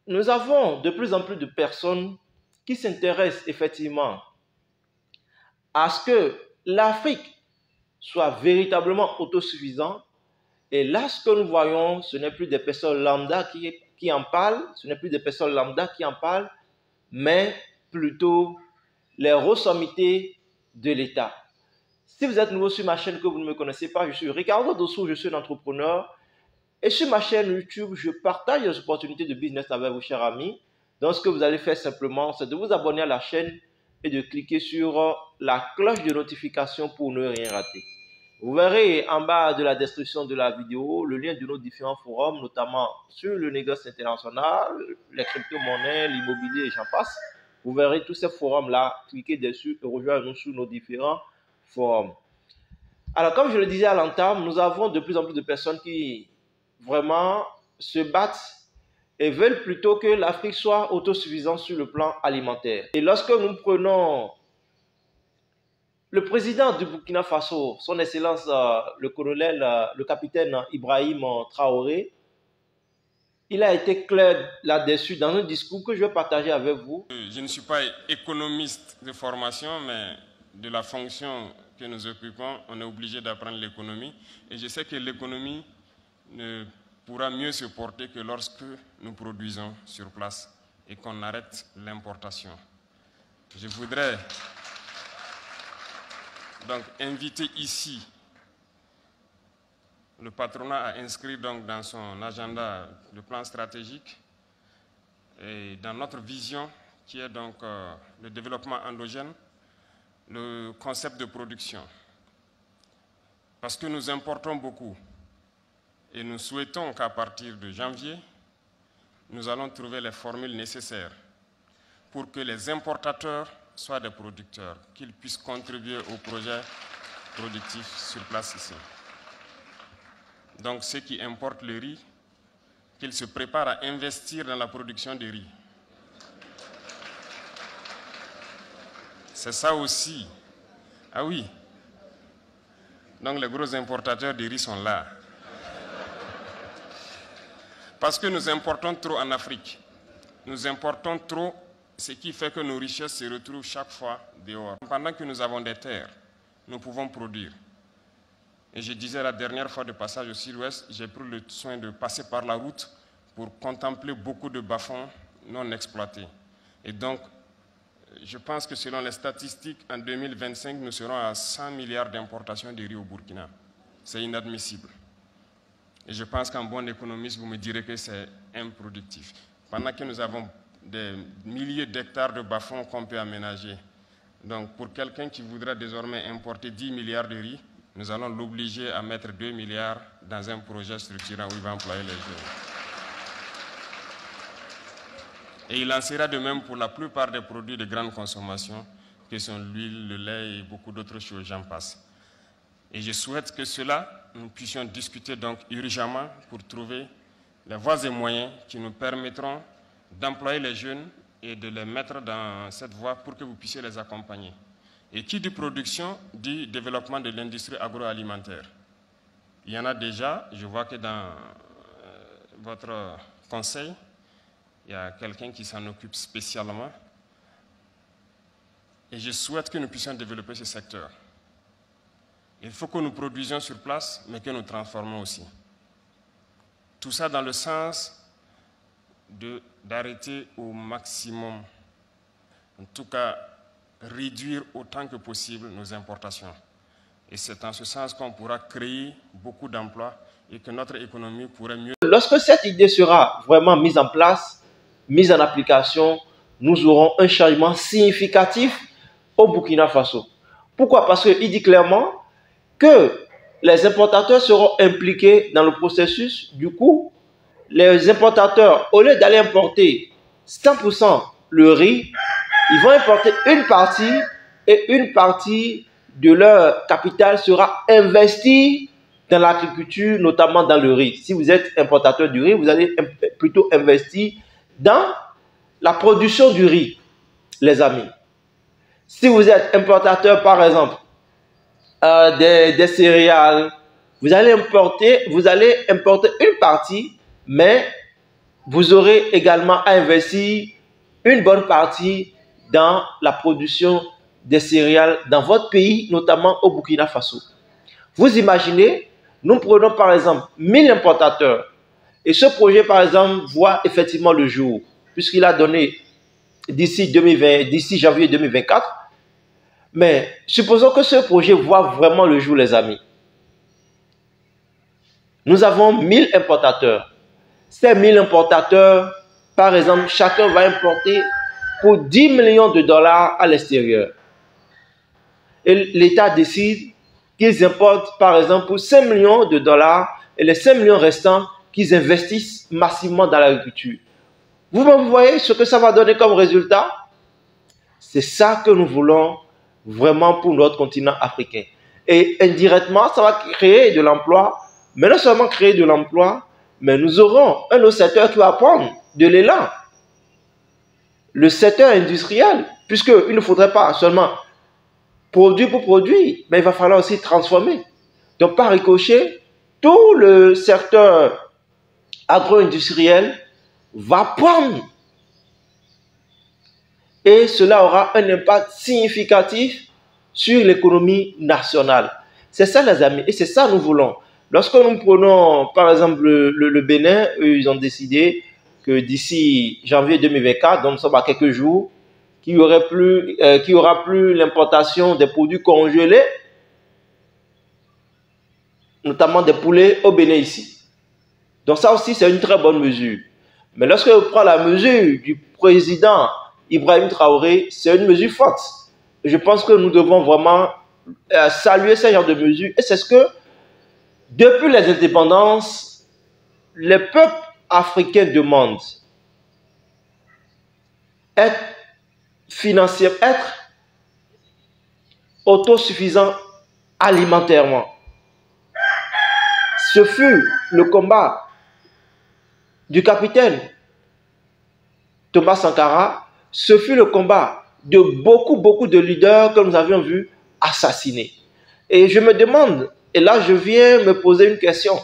nous avons de plus en plus de personnes qui s'intéressent effectivement à ce que l'Afrique soit véritablement autosuffisante. Et là, ce que nous voyons, ce n'est plus des personnes lambda qui en parlent, ce n'est plus des personnes lambda qui en parlent, mais plutôt les ressommités de l'État. Si vous êtes nouveau sur ma chaîne que vous ne me connaissez pas, je suis Ricardo Dossou, je suis un entrepreneur. Et sur ma chaîne YouTube, je partage les opportunités de business avec vos chers amis. Donc, ce que vous allez faire simplement, c'est de vous abonner à la chaîne et de cliquer sur la cloche de notification pour ne rien rater. Vous verrez en bas de la description de la vidéo le lien de nos différents forums, notamment sur le négoce international, les crypto-monnaies, l'immobilier et j'en passe. Vous verrez tous ces forums-là, cliquez dessus et rejoignez-nous sur nos différents forums. Alors, comme je le disais à l'entame, nous avons de plus en plus de personnes qui vraiment se battent et veulent plutôt que l'Afrique soit autosuffisante sur le plan alimentaire. Et lorsque nous prenons le président du Burkina Faso, son Excellence le capitaine Ibrahim Traoré, il a été clair là-dessus dans un discours que je vais partager avec vous. Je ne suis pas économiste de formation, mais de la fonction que nous occupons, on est obligé d'apprendre l'économie. Et je sais que l'économie ne pourra mieux se porter que lorsque nous produisons sur place et qu'on arrête l'importation. Je voudrais donc inviter ici le patronat à inscrire donc dans son agenda le plan stratégique et dans notre vision qui est donc le développement endogène, le concept de production. Parce que nous importons beaucoup et nous souhaitons qu'à partir de janvier, nous allons trouver les formules nécessaires pour que les importateurs soient des producteurs, qu'ils puissent contribuer au projet productif sur place ici. Donc ceux qui importent le riz, qu'ils se préparent à investir dans la production de riz. C'est ça aussi. Ah oui. Donc les gros importateurs de riz sont là. Parce que nous importons trop en Afrique. Nous importons trop, ce qui fait que nos richesses se retrouvent chaque fois dehors. Pendant que nous avons des terres, nous pouvons produire. Et je disais la dernière fois de passage au sud-ouest, j'ai pris le soin de passer par la route pour contempler beaucoup de bas-fonds non exploités. Et donc, je pense que selon les statistiques, en 2025, nous serons à 100 milliards d'importations de riz au Burkina. C'est inadmissible. Et je pense qu'en bon économiste, vous me direz que c'est improductif. Pendant que nous avons des milliers d'hectares de bas-fonds qu'on peut aménager. Donc, pour quelqu'un qui voudra désormais importer 10 milliards de riz, nous allons l'obliger à mettre 2 milliards dans un projet structurant où il va employer les jeunes. Et il en sera de même pour la plupart des produits de grande consommation, que sont l'huile, le lait et beaucoup d'autres choses, j'en passe. Et je souhaite que cela, nous puissions discuter donc urgemment pour trouver les voies et moyens qui nous permettront d'employer les jeunes et de les mettre dans cette voie pour que vous puissiez les accompagner. Et qui dit production, dit développement de l'industrie agroalimentaire. Il y en a déjà, je vois que dans votre conseil, il y a quelqu'un qui s'en occupe spécialement. Et je souhaite que nous puissions développer ce secteur. Il faut que nous produisions sur place, mais que nous transformons aussi. Tout ça dans le sens d'arrêter au maximum, en tout cas réduire autant que possible nos importations. Et c'est en ce sens qu'on pourra créer beaucoup d'emplois et que notre économie pourrait mieux... Lorsque cette idée sera vraiment mise en place, mise en application, nous aurons un changement significatif au Burkina Faso. Pourquoi? Parce qu'il dit clairement que les importateurs seront impliqués dans le processus. Du coup, les importateurs, au lieu d'aller importer 100% le riz, ils vont importer une partie et une partie de leur capital sera investie dans l'agriculture, notamment dans le riz. Si vous êtes importateur du riz, vous allez plutôt investir dans la production du riz, les amis. Si vous êtes importateur, par exemple, des céréales, vous allez importer une partie, mais vous aurez également à investir une bonne partie dans la production des céréales dans votre pays, notamment au Burkina Faso. Vous imaginez, nous prenons par exemple 1000 importateurs et ce projet par exemple voit effectivement le jour puisqu'il a donné d'ici janvier 2024. Mais supposons que ce projet voit vraiment le jour, les amis. Nous avons 1000 importateurs. Ces 1000 importateurs, par exemple, chacun va importer pour 10 millions de dollars à l'extérieur. Et l'État décide qu'ils importent, par exemple, pour 5 millions de dollars et les 5 millions restants, qu'ils investissent massivement dans l'agriculture. Vous voyez ce que ça va donner comme résultat? C'est ça que nous voulons vraiment pour notre continent africain. Et indirectement, ça va créer de l'emploi, mais non seulement créer de l'emploi, mais nous aurons un autre secteur qui va prendre de l'élan. Le secteur industriel, puisqu'il ne faudrait pas seulement produire pour produire, mais il va falloir aussi transformer. Donc par ricochet, tout le secteur agro-industriel va prendre. Et cela aura un impact significatif sur l'économie nationale. C'est ça les amis, et c'est ça que nous voulons. Lorsque nous prenons par exemple le Bénin, eux, ils ont décidé que d'ici janvier 2024, donc nous sommes à quelques jours, qu'il n'y aura plus l'importation des produits congelés, notamment des poulets au Bénin ici. Donc ça aussi c'est une très bonne mesure. Mais lorsque on prend la mesure du président Ibrahim Traoré, c'est une mesure forte. Je pense que nous devons vraiment saluer ce genre de mesures. Et c'est ce que, depuis les indépendances, les peuples africains demandent. Être financier, être autosuffisant alimentairement. Ce fut le combat du capitaine Thomas Sankara. Ce fut le combat de beaucoup de leaders que nous avions vus assassinés. Et je me demande, et là je viens me poser une question.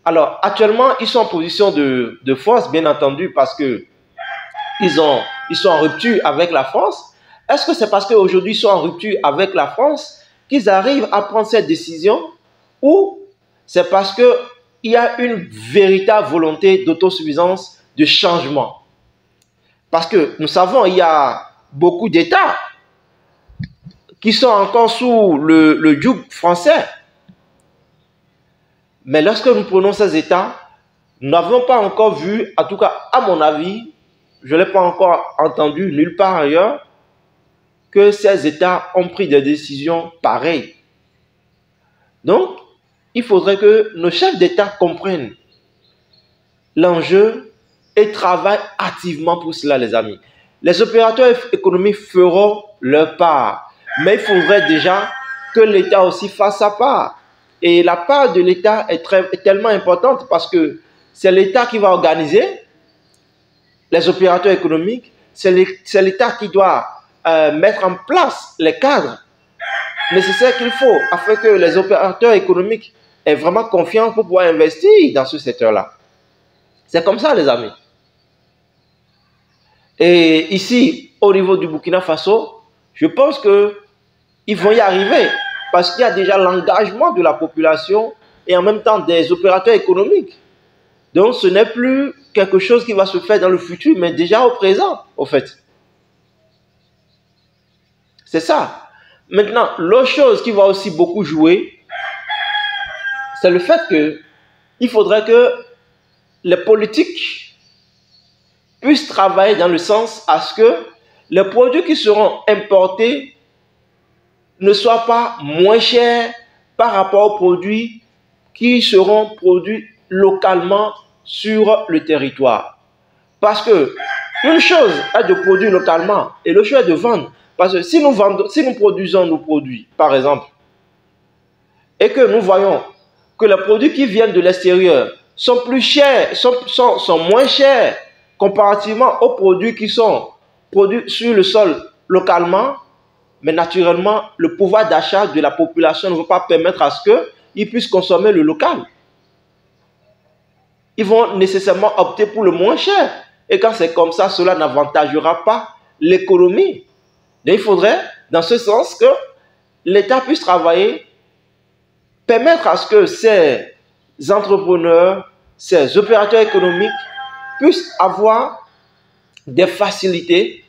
Alors actuellement ils sont en position de force, bien entendu, parce que ils sont en rupture avec la France. Est-ce que c'est parce qu'aujourd'hui ils sont en rupture avec la France qu'ils arrivent à prendre cette décision, ou c'est parce qu'il y a une véritable volonté d'autosuffisance, de changement? Parce que nous savons, il y a beaucoup d'États qui sont encore sous le joug français. Mais lorsque nous prenons ces États, nous n'avons pas encore vu, en tout cas à mon avis, je ne l'ai pas encore entendu nulle part ailleurs, que ces États ont pris des décisions pareilles. Donc, il faudrait que nos chefs d'État comprennent l'enjeu et travaillent activement pour cela, les amis. Les opérateurs économiques feront leur part, mais il faudrait déjà que l'État aussi fasse sa part. Et la part de l'État est tellement importante parce que c'est l'État qui va organiser les opérateurs économiques, c'est l'État qui doit mettre en place les cadres nécessaires qu'il faut afin que les opérateurs économiques aient vraiment confiance pour pouvoir investir dans ce secteur-là. C'est comme ça, les amis. Et ici, au niveau du Burkina Faso, je pense qu'ils vont y arriver parce qu'il y a déjà l'engagement de la population et en même temps des opérateurs économiques. Donc, ce n'est plus quelque chose qui va se faire dans le futur, mais déjà au présent, au fait. C'est ça. Maintenant, l'autre chose qui va aussi beaucoup jouer, c'est le fait qu'il faudrait que les politiques puissent travailler dans le sens à ce que les produits qui seront importés ne soient pas moins chers par rapport aux produits qui seront produits localement sur le territoire. Parce que une chose est de produire localement et l'autre chose est de vendre. Parce que si nous produisons nos produits, par exemple, et que nous voyons que les produits qui viennent de l'extérieur sont plus chers, sont moins chers comparativement aux produits qui sont produits sur le sol localement, mais naturellement, le pouvoir d'achat de la population ne va pas permettre à ce qu'ils puissent consommer le local. ils vont nécessairement opter pour le moins cher. Et quand c'est comme ça, cela n'avantagera pas l'économie. Donc il faudrait, dans ce sens, que l'État puisse travailler, permettre à ce que ces entrepreneurs, ces opérateurs économiques puissent avoir des facilités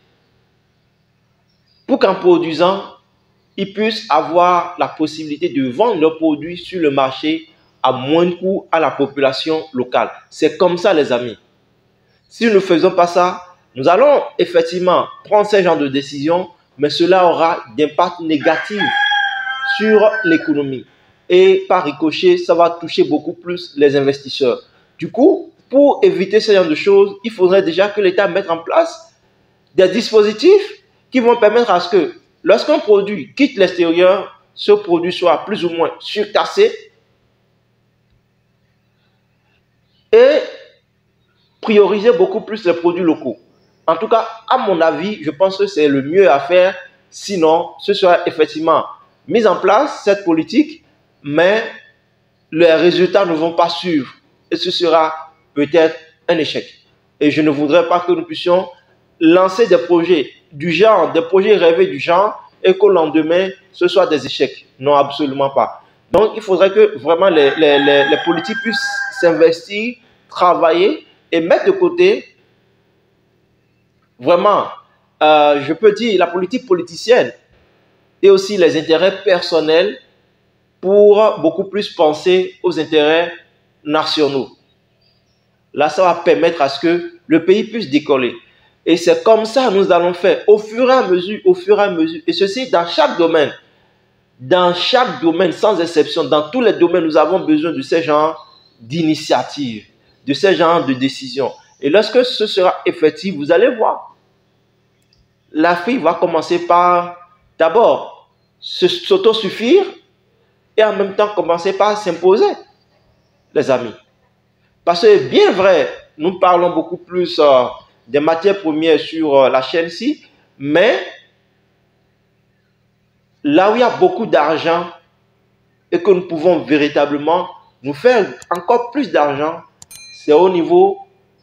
pour qu'en produisant, ils puissent avoir la possibilité de vendre leurs produits sur le marché à moins de coût à la population locale. C'est comme ça, les amis. Si nous ne faisons pas ça, nous allons effectivement prendre ce genre de décision, mais cela aura d'impact négatif sur l'économie. Et par ricochet, ça va toucher beaucoup plus les investisseurs. Du coup, pour éviter ce genre de choses, il faudrait déjà que l'État mette en place des dispositifs qui vont permettre à ce que lorsqu'un produit quitte l'extérieur, ce produit soit plus ou moins surtaxé et prioriser beaucoup plus les produits locaux. En tout cas, à mon avis, je pense que c'est le mieux à faire. Sinon, ce sera effectivement mis en place, cette politique, mais les résultats ne vont pas suivre. Et ce sera peut-être un échec. Et je ne voudrais pas que nous puissions lancer des projets du genre, des projets rêvés du genre, et qu'au lendemain, ce soit des échecs. Non, absolument pas. Donc, il faudrait que vraiment les politiques puissent s'investir, travailler et mettre de côté vraiment, je peux dire, la politique politicienne et aussi les intérêts personnels pour beaucoup plus penser aux intérêts nationaux. Là, ça va permettre à ce que le pays puisse décoller. Et c'est comme ça que nous allons faire au fur et à mesure, et ceci dans chaque domaine. Dans chaque domaine, sans exception, dans tous les domaines, nous avons besoin de ce genre d'initiatives, de ce genre de décisions. Et lorsque ce sera effectif, vous allez voir, l'Afrique va commencer par d'abord s'autosuffire et en même temps commencer par s'imposer, les amis. Parce que bien vrai, nous parlons beaucoup plus des matières premières sur la chaîne-ci, mais là où il y a beaucoup d'argent et que nous pouvons véritablement nous faire encore plus d'argent, c'est au niveau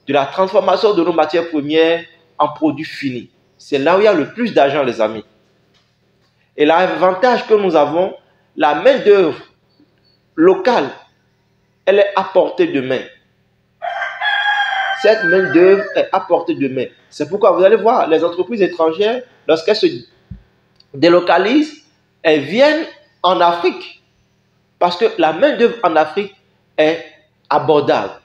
de la transformation de nos matières premières en produits finis. C'est là où il y a le plus d'argent, les amis. Et l'avantage que nous avons, la main-d'œuvre locale, elle est à portée de main. Cette main-d'œuvre est à portée de main. C'est pourquoi vous allez voir, les entreprises étrangères, lorsqu'elles se délocalisent, elles viennent en Afrique. Parce que la main-d'œuvre en Afrique est abordable.